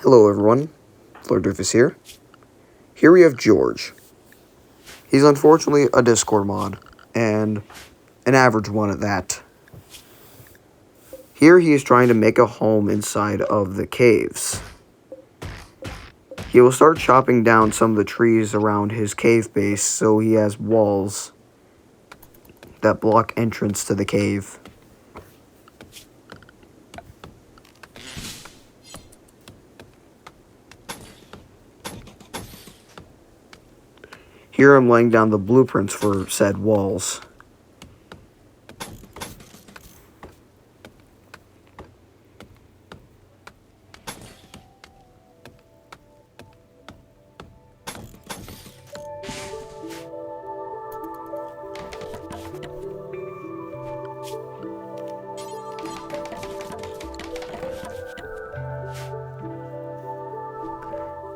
Hello everyone, Flirdoofus here. Here we have George. He's unfortunately a Discord mod, and an average one at that. Here he is trying to make a home inside of the caves. He will start chopping down some of the trees around his cave base so he has walls that block entrance to the cave. Here I'm laying down the blueprints for said walls.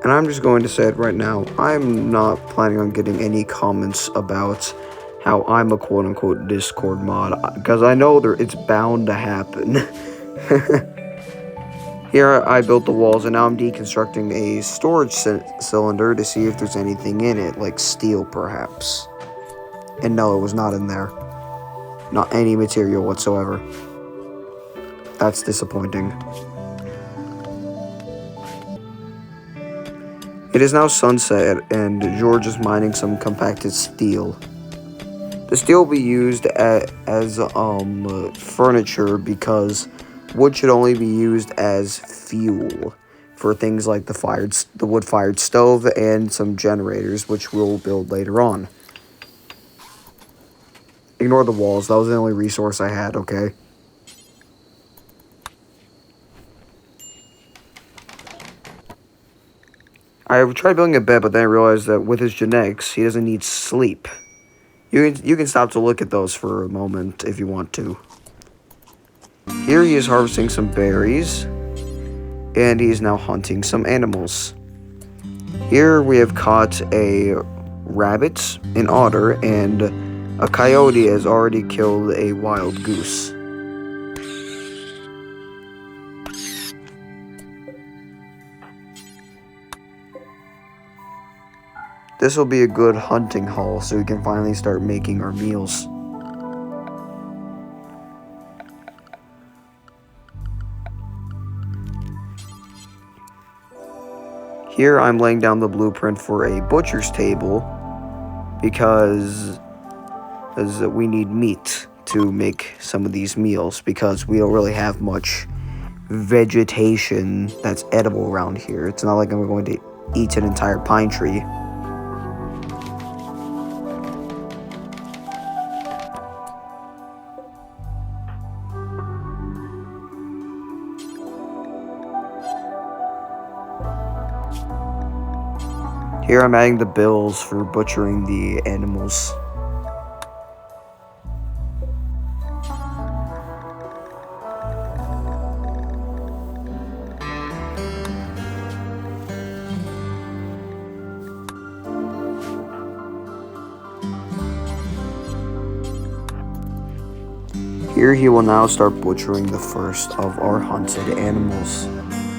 And I'm just going to say it right now, I'm not planning on getting any comments about how I'm a quote-unquote Discord mod, because I know it's bound to happen. Here I built the walls, and now I'm deconstructing a storage cylinder to see if there's anything in it, like steel perhaps. And no, it was not in there. Not any material whatsoever. That's disappointing. It is now sunset, and George is mining some compacted steel. The steel will be used as furniture because wood should only be used as fuel for things like the wood-fired stove and some generators, which we'll build later on. Ignore the walls, that was the only resource I had, okay? I tried building a bed, but then I realized that with his genetics, he doesn't need sleep. You can stop to look at those for a moment if you want to. Here he is harvesting some berries, and he is now hunting some animals. Here we have caught a rabbit, an otter, and a coyote has already killed a wild goose. This will be a good hunting haul so we can finally start making our meals. Here I'm laying down the blueprint for a butcher's table because we need meat to make some of these meals because we don't really have much vegetation that's edible around here. It's not like I'm going to eat an entire pine tree. Here I'm adding the bills for butchering the animals. Here he will now start butchering the first of our hunted animals,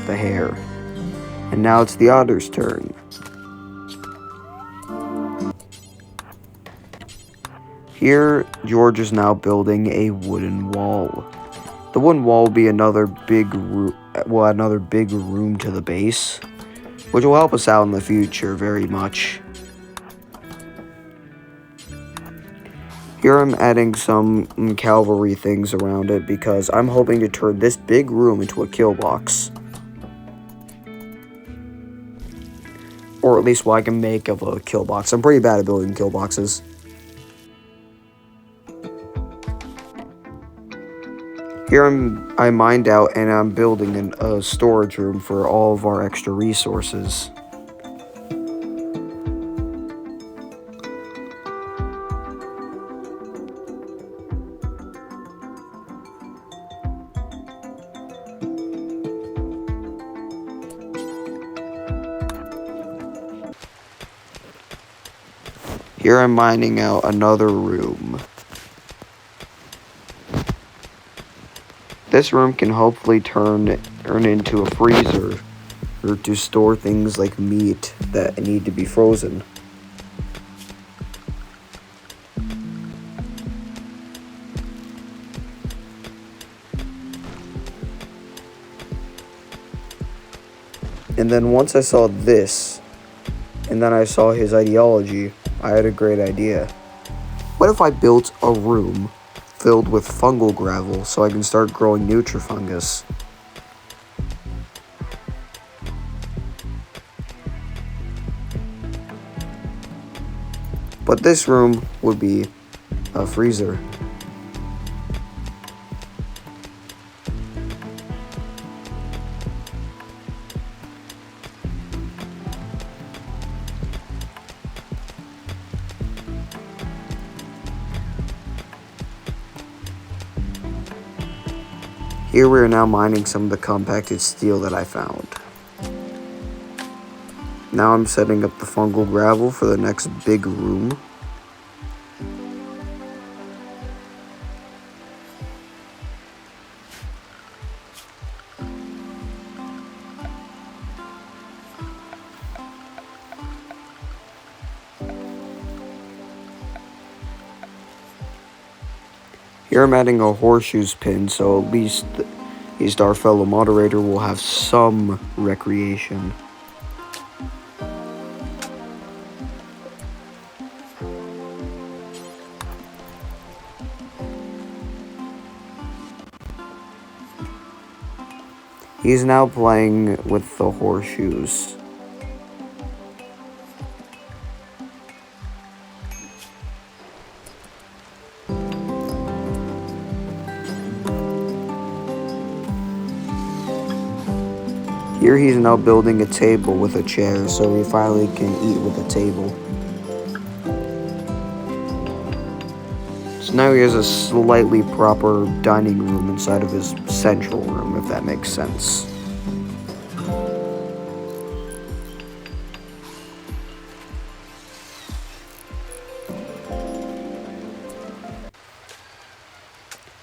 the hare. And now it's the otter's turn. Here, George is now building a wooden wall. The wooden wall will be another big room to the base, which will help us out in the future very much. Here I'm adding some cavalry things around it because I'm hoping to turn this big room into a kill box. Or at least what I can make of a kill box. I'm pretty bad at building kill boxes. Here I mined out and I'm building a storage room for all of our extra resources. Here I'm mining out another room. This room can hopefully turn into a freezer freezer to store things like meat that need to be frozen. And then once I saw this, and then I saw his ideology, I had a great idea. What if I built a room filled with fungal gravel so I can start growing nutrifungus? But this room would be a freezer. Here we are now mining some of the compacted steel that I found. Now I'm setting up the fungal gravel for the next big room. Here I'm adding a horseshoes pin, so at least our fellow moderator will have some recreation. He's now playing with the horseshoes. Here he's now building a table with a chair, so he finally can eat with a table. So now he has a slightly proper dining room inside of his central room, if that makes sense.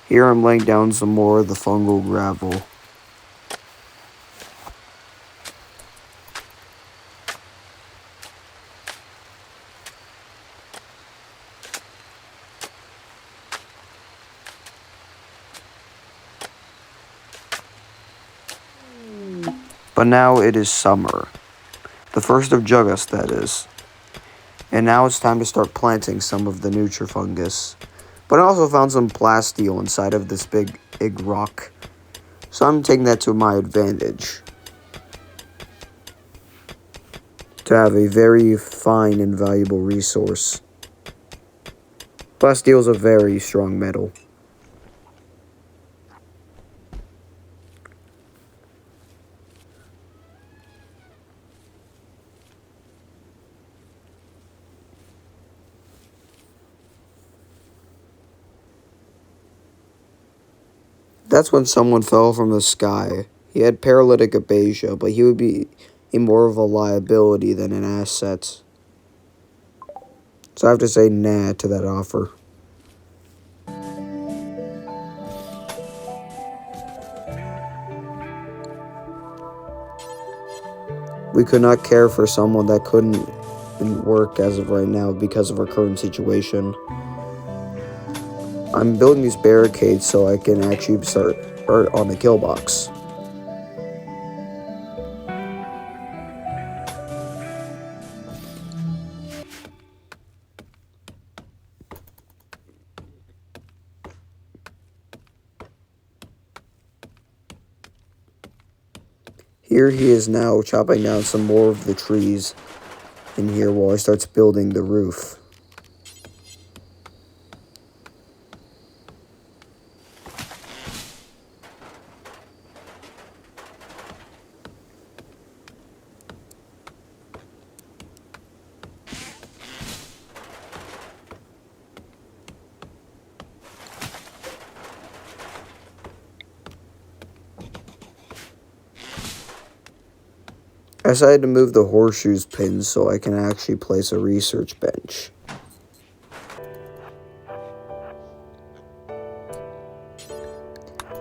Here I'm laying down some more of the fungal gravel. But now it is summer. The 1st of August, that is. And now it's time to start planting some of the nutrifungus. But I also found some plasteel inside of this big rock. So I'm taking that to my advantage. To have a very fine and valuable resource. Plasteel is a very strong metal. That's when someone fell from the sky. He had paralytic aphasia, but he would be more of a liability than an asset. So I have to say nah to that offer. We could not care for someone that couldn't work as of right now because of our current situation. I'm building these barricades so I can actually start on the kill box. Here he is now chopping down some more of the trees in here while he starts building the roof. I decided to move the horseshoes pins so I can actually place a research bench.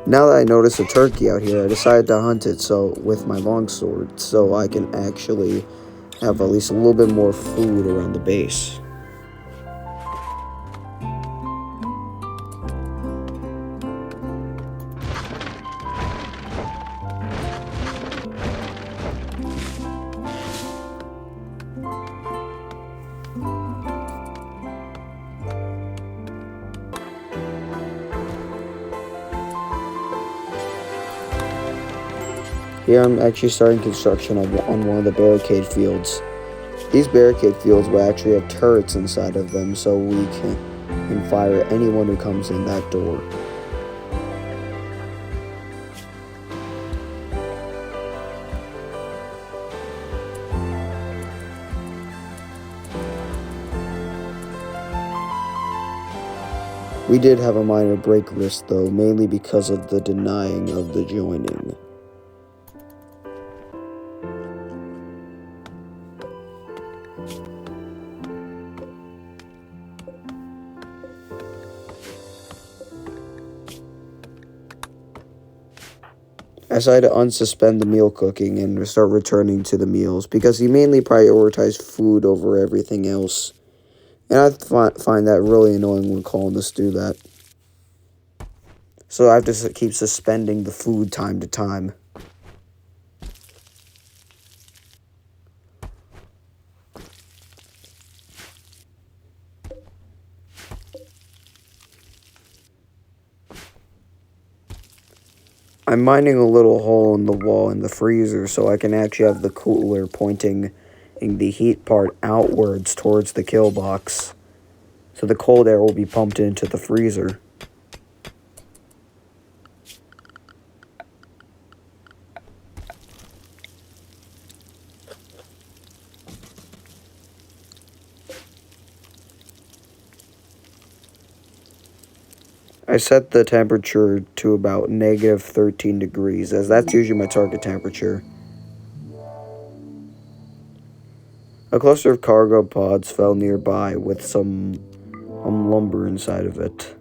Now that I notice a turkey out here, I decided to hunt it with my longsword so I can actually have at least a little bit more food around the base. Here I'm actually starting construction on one of the barricade fields. These barricade fields will actually have turrets inside of them so we can fire anyone who comes in that door. We did have a minor break risk though, mainly because of the denying of the joining. I decided to unsuspend the meal cooking and start returning to the meals because he mainly prioritized food over everything else. And I find that really annoying when colonists do that. So I have to keep suspending the food time to time. I'm mining a little hole in the wall in the freezer so I can actually have the cooler pointing in the heat part outwards towards the kill box. So the cold air will be pumped into the freezer. I set the temperature to about negative 13 degrees, as that's usually my target temperature. A cluster of cargo pods fell nearby with some lumber inside of it.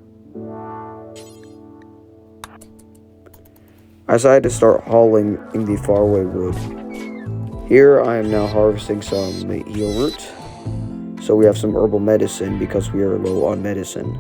I decided to start hauling in the faraway wood. Here I am now harvesting some heal root, so we have some herbal medicine because we are low on medicine.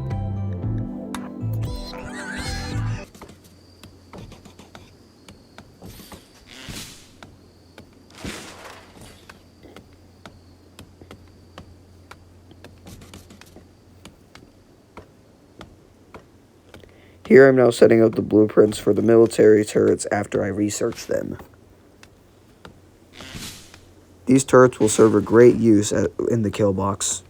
Here I'm now setting up the blueprints for the military turrets after I research them. These turrets will serve a great use in the kill box.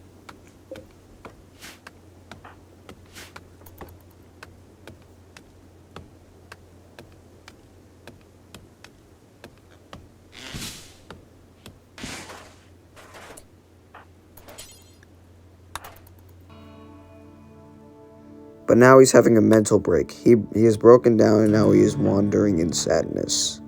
But now he's having a mental break. He is broken down and now he is wandering in sadness.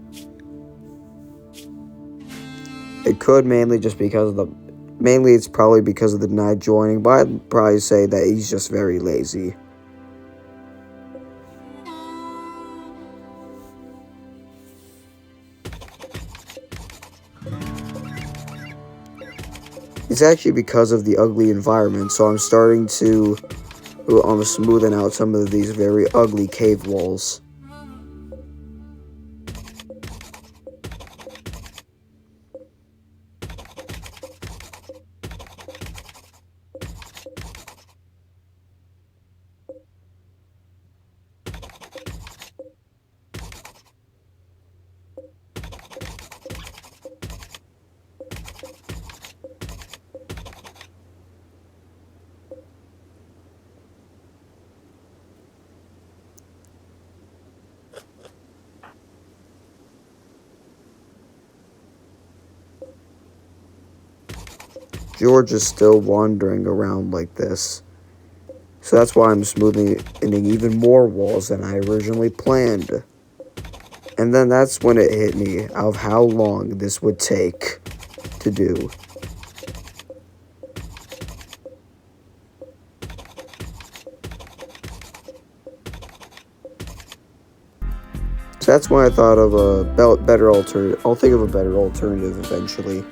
It could mainly it's probably because of the denied joining, but I'd probably say that he's just very lazy. It's actually because of the ugly environment, so I'm starting to smoothing out some of these very ugly cave walls. George is still wandering around like this. So that's why I'm smoothing in even more walls than I originally planned. And then that's when it hit me of how long this would take to do. So that's when I thought of a better alternative. I'll think of a better alternative eventually.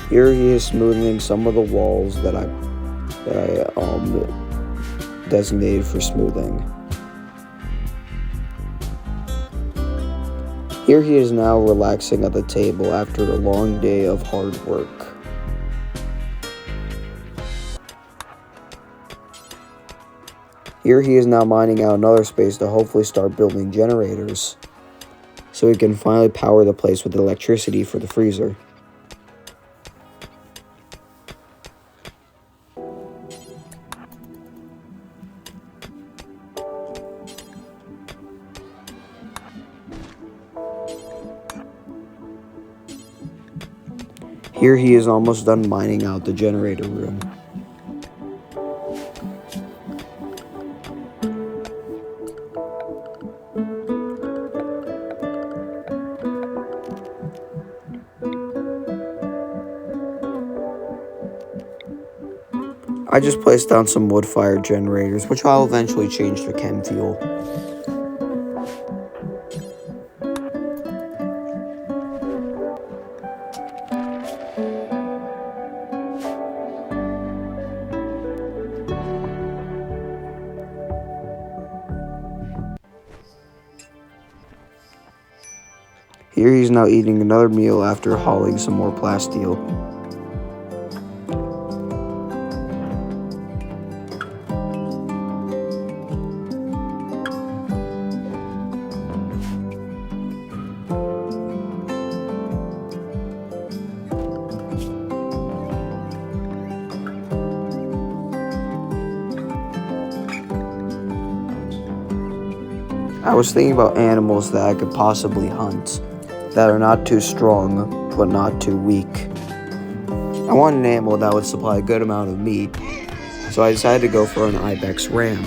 Here he is smoothing some of the walls that I designated for smoothing. Here he is now relaxing at the table after a long day of hard work. Here he is now mining out another space to hopefully start building generators, so he can finally power the place with electricity for the freezer. Here he is almost done mining out the generator room. I just placed down some wood-fired generators, which I'll eventually change to chem fuel. Here he's now eating another meal after hauling some more plasteel. I was thinking about animals that I could possibly hunt, that are not too strong, but not too weak. I wanted an animal that would supply a good amount of meat, so I decided to go for an ibex ram.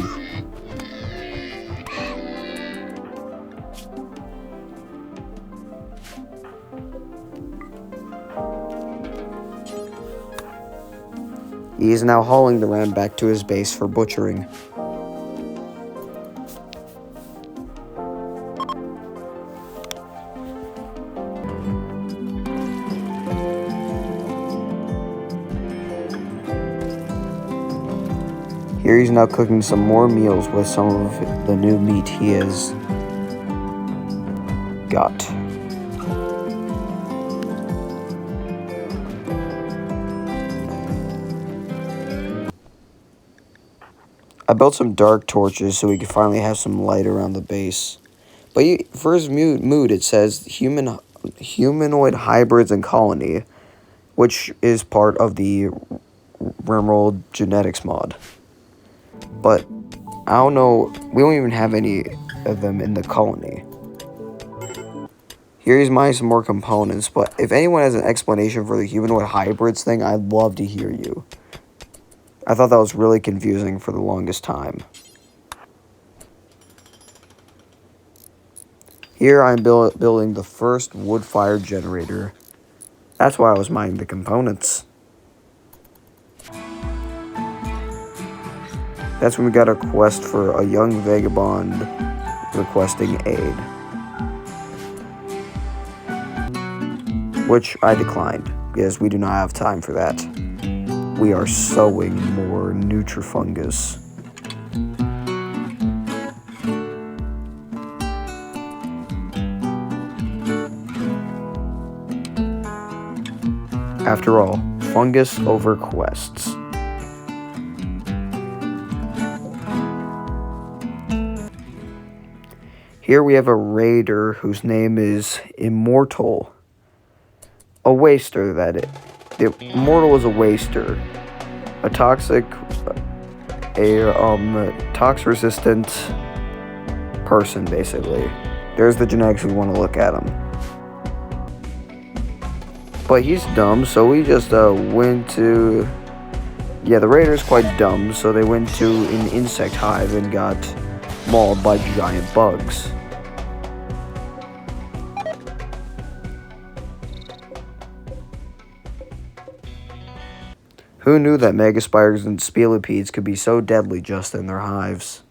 He is now hauling the ram back to his base for butchering. Here he's now cooking some more meals with some of the new meat he has got. I built some dark torches so we could finally have some light around the base. But for his mood, it says humanoid hybrids and colony, which is part of the Rimworld genetics mod. But I don't know, we don't even have any of them in the colony. Here he's mining some more components, but if anyone has an explanation for the humanoid hybrids thing, I'd love to hear you. I thought that was really confusing for the longest time. Here I'm building the first wood-fired generator. That's why I was mining the components. That's when we got a quest for a young vagabond requesting aid, which I declined because we do not have time for that. We are sowing more nutrifungus. After all, fungus over quests. Here we have a raider whose name is Immortal. A waster, Immortal is a waster. A tox-resistant person, basically. There's the genetics we want to look at him. But he's dumb, so we just went to... Yeah, the raider's quite dumb, so they went to an insect hive and got mauled by giant bugs. Who knew that megaspiders and spilipedes could be so deadly just in their hives?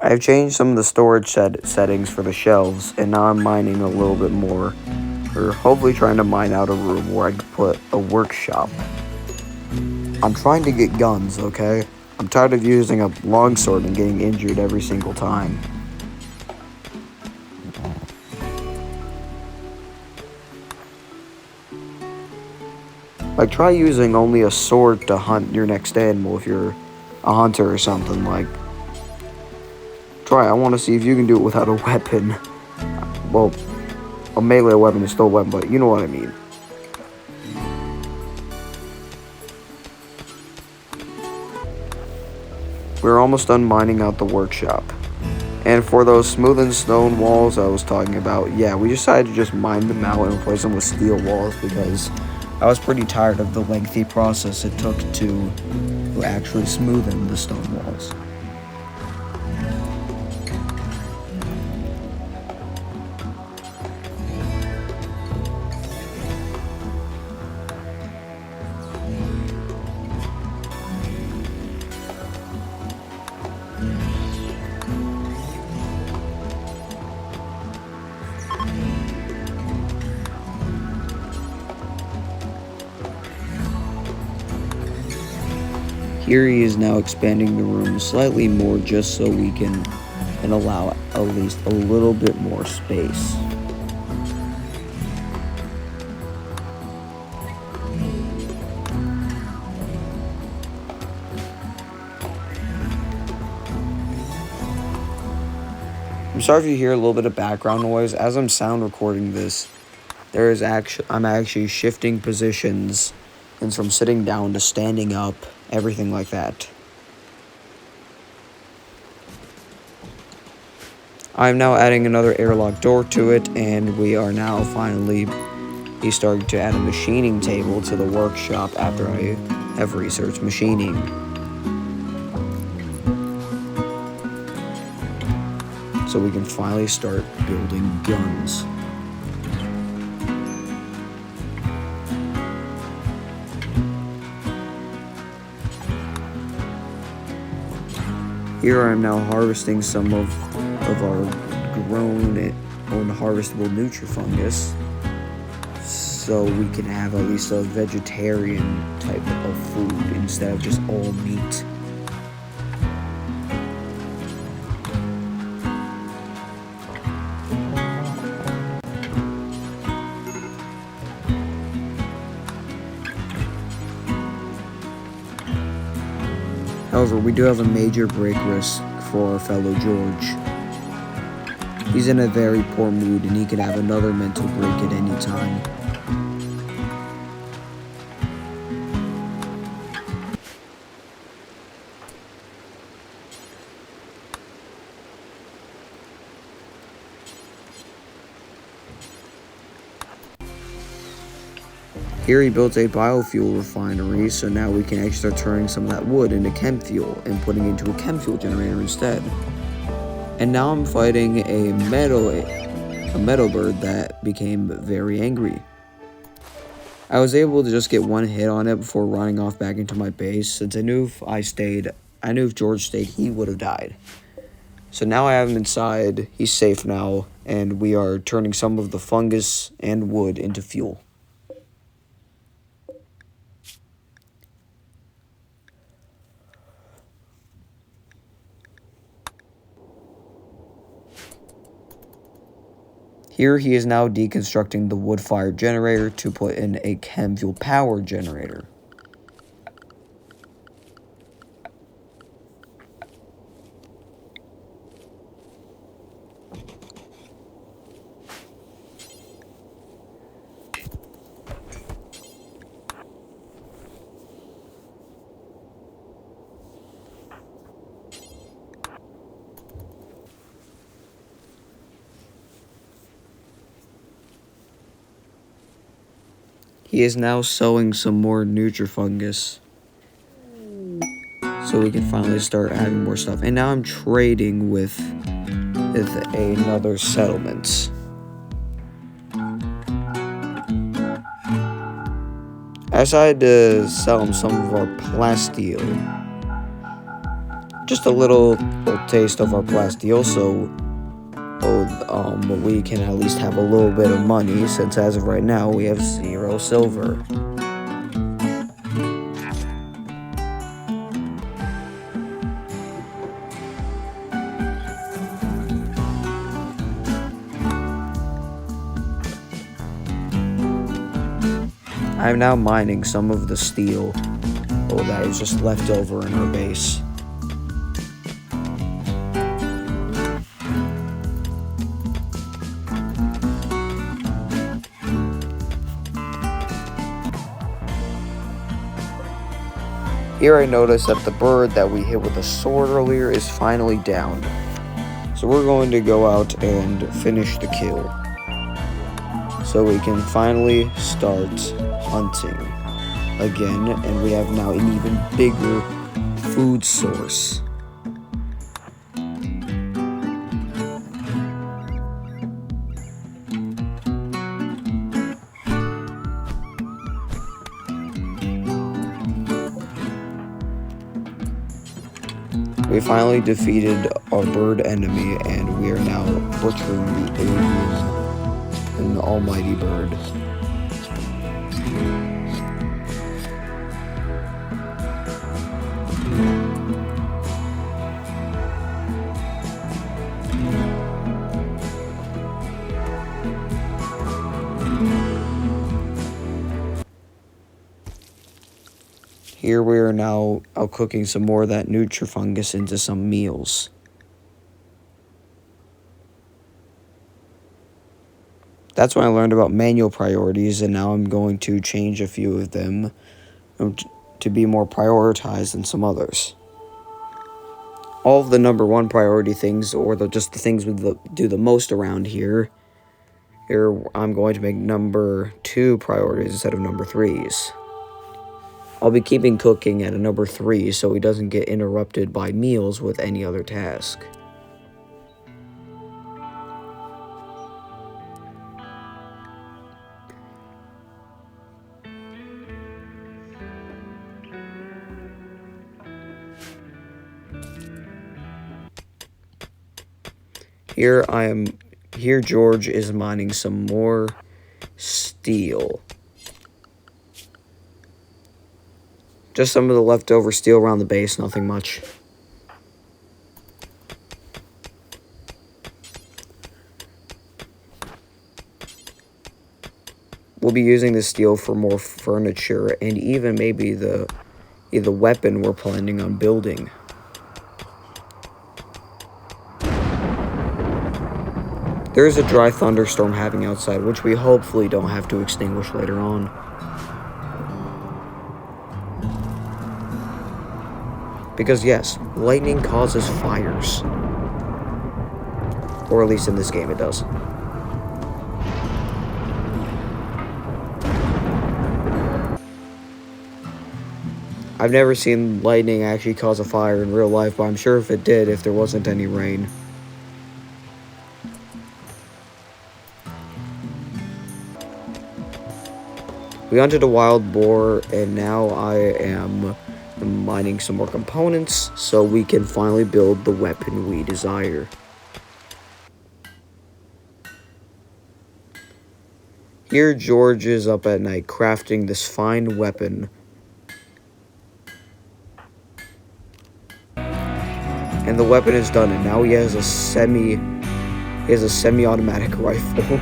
I've changed some of the storage settings for the shelves, and now I'm mining a little bit more, or hopefully trying to mine out a room where I can put a workshop. I'm trying to get guns, okay? I'm tired of using a longsword and getting injured every single time. Like, try using only a sword to hunt your next animal if you're a hunter or something. Like, try. I want to see if you can do it without a weapon. Well, a melee weapon is still a weapon, but you know what I mean. We're almost done mining out the workshop. And for those smooth and stone walls I was talking about, yeah, we decided to just mine them out and replace them with steel walls because I was pretty tired of the lengthy process it took to actually smoothen the stone walls. Here he is now expanding the room slightly more just so we can allow at least a little bit more space. I'm sorry if you hear a little bit of background noise. As I'm sound recording this, I'm actually shifting positions, and from sitting down to standing up, everything like that. I'm now adding another airlock door to it, and we are now finally starting to add a machining table to the workshop after I have researched machining. So we can finally start building guns. Here I'm now harvesting some of our grown and unharvestable nutrifungus, so we can have at least a vegetarian type of food instead of just all meat. However, we do have a major break risk for our fellow George. He's in a very poor mood and he could have another mental break at any time. Here he built a biofuel refinery, so now we can actually start turning some of that wood into chem fuel and putting it into a chem fuel generator instead. And now I'm fighting a meadow bird that became very angry. I was able to just get one hit on it before running off back into my base, since I knew if George stayed, he would have died. So now I have him inside, he's safe now, and we are turning some of the fungus and wood into fuel. Here he is now deconstructing the wood-fired generator to put in a chem fuel power generator. He is now sowing some more nutrifungus, so we can finally start having more stuff. And now I'm trading with another settlement. I decided to sell him some of our plasteel, just a little taste of our plasteel, so we can at least have a little bit of money, since as of right now we have 0 silver. I'm now mining some of the steel that is just left over in our base. Here I notice that the bird that we hit with a sword earlier is finally down. So we're going to go out and finish the kill, so we can finally start hunting again, and we have now an even bigger food source. We finally defeated our bird enemy, and we are now butchering the alien and the almighty bird. Here we are now out cooking some more of that Nutrifungus into some meals. That's when I learned about manual priorities, and now I'm going to change a few of them to be more prioritized than some others. All of the number 1 priority things, or just the things we do the most around here, I'm going to make number 2 priorities instead of number 3s. I'll be keeping cooking at a number 3 so he doesn't get interrupted by meals with any other task. Here George is mining some more steel. Just some of the leftover steel around the base, nothing much. We'll be using this steel for more furniture, and even maybe the weapon we're planning on building. There's a dry thunderstorm happening outside, which we hopefully don't have to extinguish later on. Because yes, lightning causes fires. Or at least in this game it does. I've never seen lightning actually cause a fire in real life, but I'm sure if it did, if there wasn't any rain. We hunted a wild boar, and now I am mining some more components so we can finally build the weapon we desire. Here George is up at night crafting this fine weapon. And the weapon is done, and now he has a semi-automatic rifle.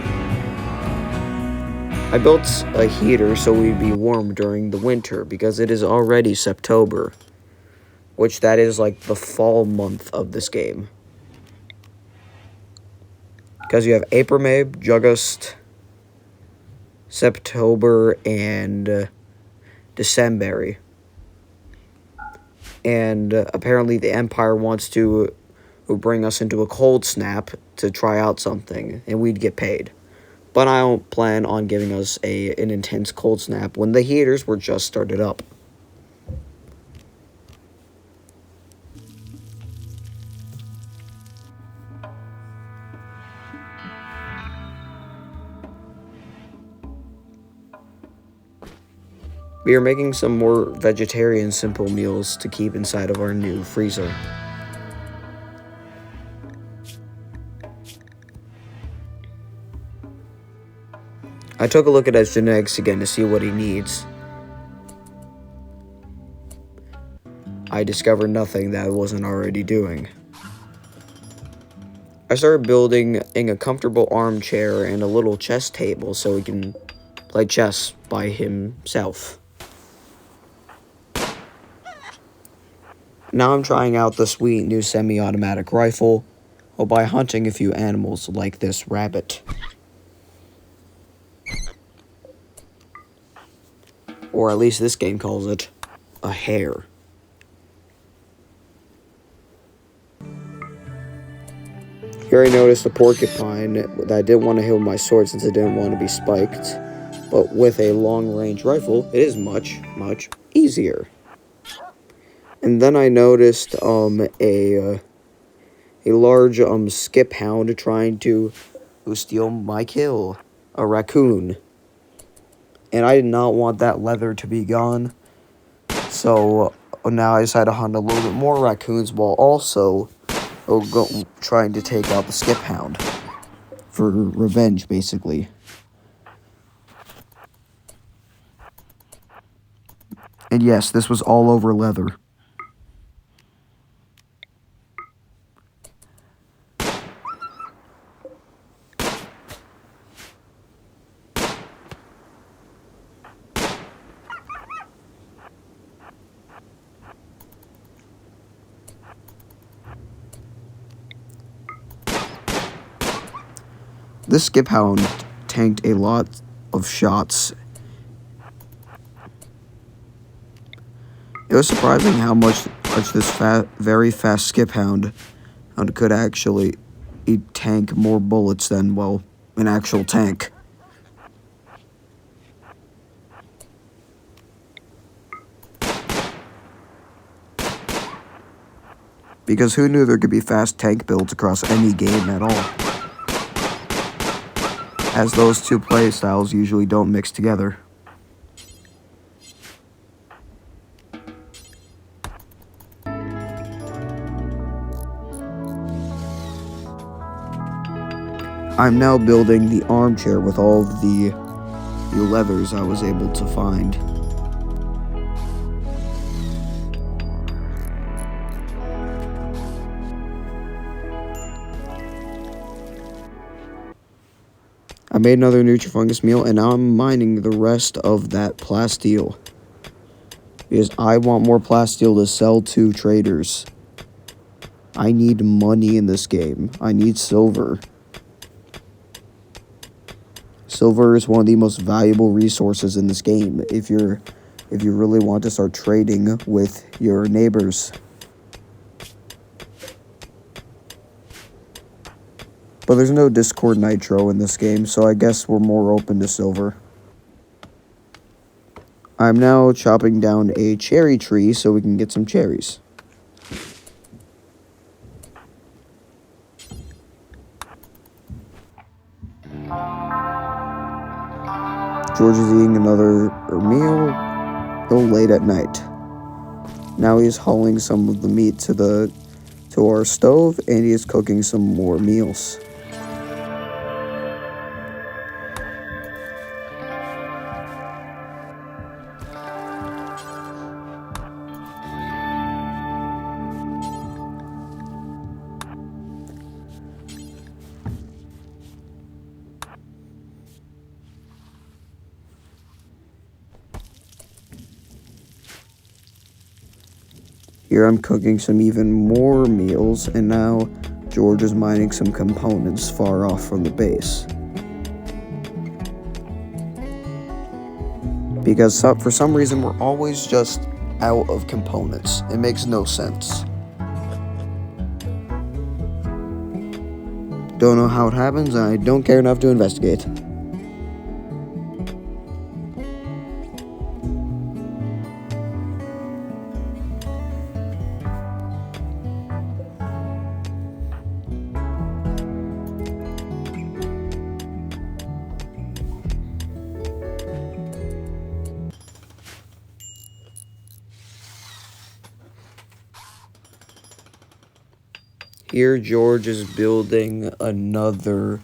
I built a heater so we'd be warm during the winter, because it is already September, which that is like the fall month of this game. Because you have April, May, August, September, and December. And apparently the Empire wants to bring us into a cold snap to try out something, and we'd get paid. But I don't plan on giving us an intense cold snap when the heaters were just started up. We are making some more vegetarian simple meals to keep inside of our new freezer. I took a look at his genetics again to see what he needs. I discovered nothing that I wasn't already doing. I started building a comfortable armchair and a little chess table so he can play chess by himself. Now I'm trying out the sweet new semi-automatic rifle while by hunting a few animals like this rabbit. Or at least this game calls it a hare. Here I noticed a porcupine that I didn't want to hit with my sword since it didn't want to be spiked. But with a long-range rifle, it is much, much easier. And then I noticed a large skip hound trying to steal my kill, a raccoon. And I did not want that leather to be gone, so now I decided to hunt a little bit more raccoons while also trying to take out the skip hound for revenge, basically. And yes, this was all over leather. This skip hound tanked a lot of shots. It was surprising how much this very fast skip hound could actually tank more bullets than, well, an actual tank. Because who knew there could be fast tank builds across any game at all? As those two playstyles usually don't mix together. I'm now building the armchair with all of the leathers I was able to find. I made another Nutrifungus meal, and now I'm mining the rest of that plasteel. Because I want more plasteel to sell to traders. I need money in this game. I need silver. Silver is one of the most valuable resources in this game if you really want to start trading with your neighbors. But there's no Discord Nitro in this game, so I guess we're more open to silver. I'm now chopping down a cherry tree so we can get some cherries. George is eating another meal a little late at night. Now he's hauling some of the meat to our stove, and he is cooking some more meals. Here I'm cooking some even more meals, and now George is mining some components far off from the base. Because for some reason we're always just out of components. It makes no sense. Don't know how it happens, and I don't care enough to investigate. Here George is building another,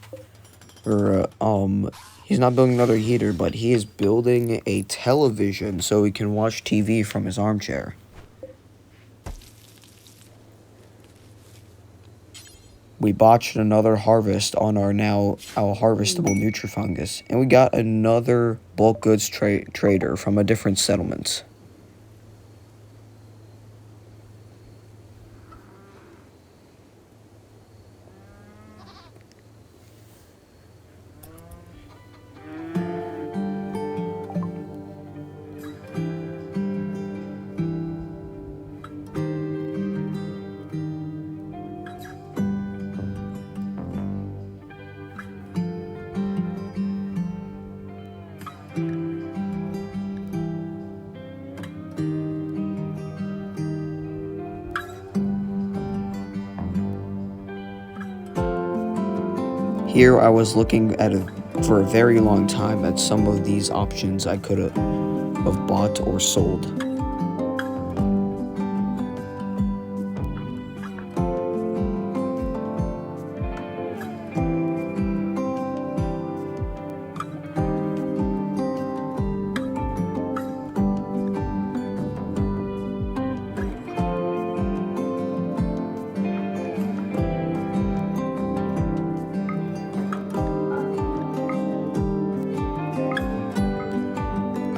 He's not building another heater, but he is building a television so he can watch TV from his armchair. We botched another harvest on our harvestable Nutrifungus, and we got another bulk goods trader from a different settlement. Here I was looking for a very long time at some of these options I could have bought or sold.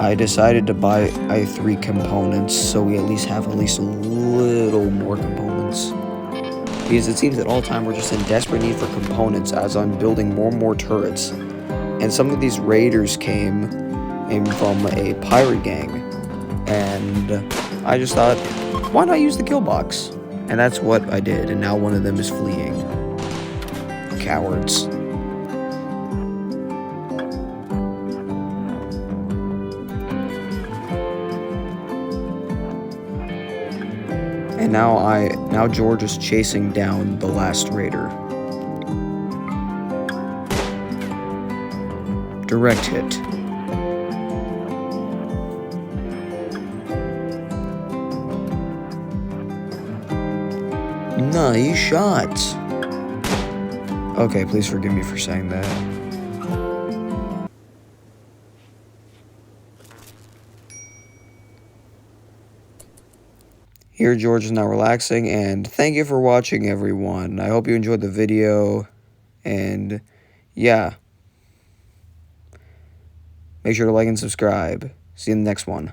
I decided to buy i3 components so we at least have a little more components. Because it seems at all time we're just in desperate need for components as I'm building more and more turrets. And some of these raiders came from a pirate gang. And I just thought, why not use the kill box? And that's what I did, and now one of them is fleeing. Cowards. And now George is chasing down the last raider. Direct hit. Nice shot. Okay, please forgive me for saying that. Here, George is now relaxing, and thank you for watching, everyone. I hope you enjoyed the video, and yeah. Make sure to like and subscribe. See you in the next one.